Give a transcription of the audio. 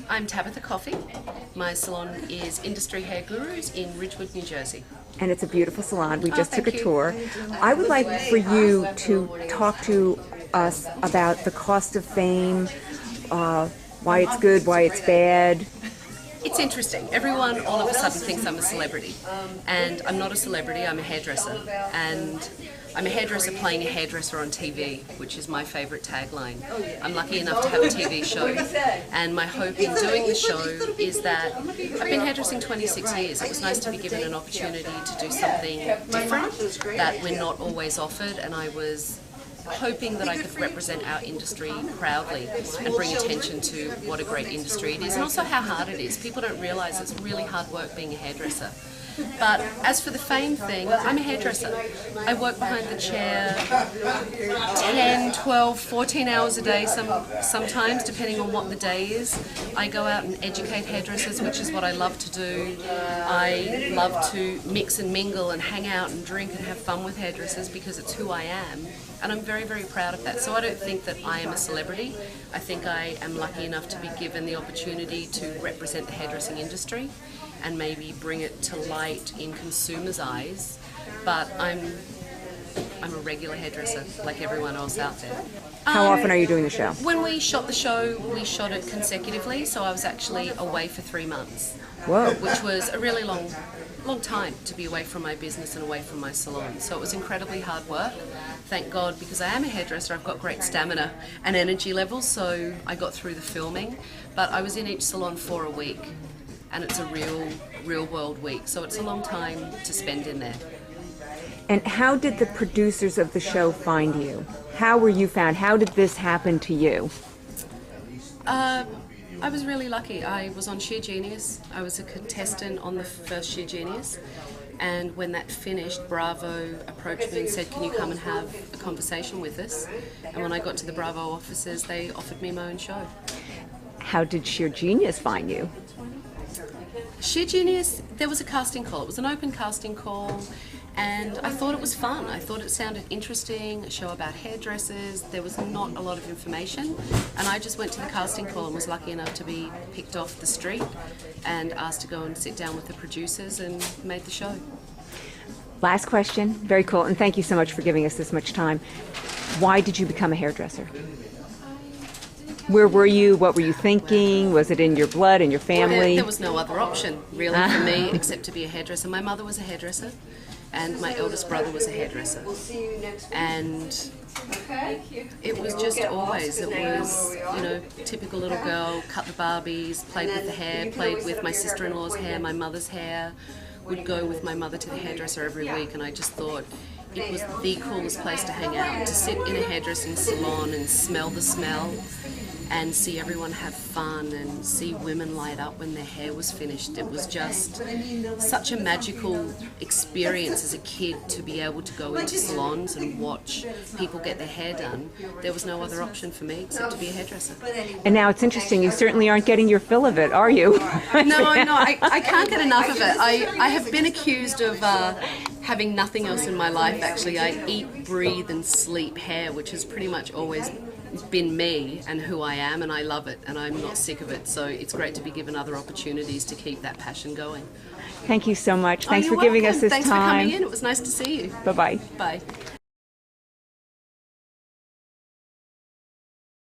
I'm Tabatha Coffey. My salon is Industrie Hair Gurus in Ridgewood, New Jersey. And it's a beautiful salon. We just took a thank you. tour. I would like for you to talk to us about the cost of fame, why it's good, why it's bad. It's interesting. Everyone all of a sudden thinks I'm a celebrity. And I'm not a celebrity, I'm a hairdresser. And I'm a hairdresser playing a hairdresser on TV, which is my favourite tagline. I'm lucky enough to have a TV show. And my hope in doing the show is that I've been hairdressing 26 years. It was nice to be given an opportunity to do something different that we're not always offered. And I was hoping that I could represent our industry proudly and bring attention to what a great industry it is and also how hard it is. People don't realise it's really hard work being a hairdresser. But as for the fame thing, I'm a hairdresser. I work behind the chair 10, 12, 14 hours a day sometimes, depending on what the day is. I go out and educate hairdressers, which is what I love to do. I love to mix and mingle and hang out and drink and have fun with hairdressers because it's who I am. And I'm very, very proud of that. So I don't think that I am a celebrity. I think I am lucky enough to be given the opportunity to represent the hairdressing industry and maybe bring it to light in consumers' eyes. But I'm a regular hairdresser like everyone else out there. How often are you doing the show? When we shot the show, we shot it consecutively, so I was actually away for 3 months. Whoa. Which was a really long time to be away from my business and away from my salon. So it was incredibly hard work. Thank God, because I am a hairdresser, I've got great stamina and energy levels, so I got through the filming. But I was in each salon for a week, and it's a real world week, so it's a long time to spend in there. And how did the producers of the show find you? How were you found? How did this happen to you? I was really lucky. I was on Sheer Genius. I was a contestant on the first Sheer Genius. And when that finished, Bravo approached me and said, can you come and have a conversation with us? And when I got to the Bravo offices, they offered me my own show. How did Sheer Genius find you? Sheer Genius, there was a casting call. It was an open casting call. And I thought it was fun. I thought it sounded interesting, a show about hairdressers. There was not a lot of information. And I just went to the casting call and was lucky enough to be picked off the street and asked to go and sit down with the producers and made the show. Last question. Very cool. And thank you so much for giving us this much time. Why did you become a hairdresser? Where were you? What were you thinking? Was it in your blood, in your family? There was no other option, really, for me, except to be a hairdresser. My mother was a hairdresser. And my eldest brother was a hairdresser. And it was just always, it was, you know, typical little girl, cut the Barbies, played with the hair, played with my sister-in-law's hair, my mother's hair, would go with my mother to the hairdresser every week, and I just thought it was the coolest place to hang out, to sit in a hairdressing salon and smell the smell and see everyone have fun and see women light up when their hair was finished. It was just such a magical experience as a kid to be able to go into salons and watch people get their hair done. There was no other option for me except to be a hairdresser. And now it's interesting, you certainly aren't getting your fill of it, are you? No, I'm not. I can't get enough of it. I have been accused of having nothing else in my life, actually. I eat, breathe and sleep hair, which has pretty much always been me and who I am, and I love it and I'm not sick of it, so it's great to be given other opportunities to keep that passion going. Thank you so much. Thanks for giving us this Thanks time. Thanks for coming in. It was nice to see you. Bye-bye. Bye.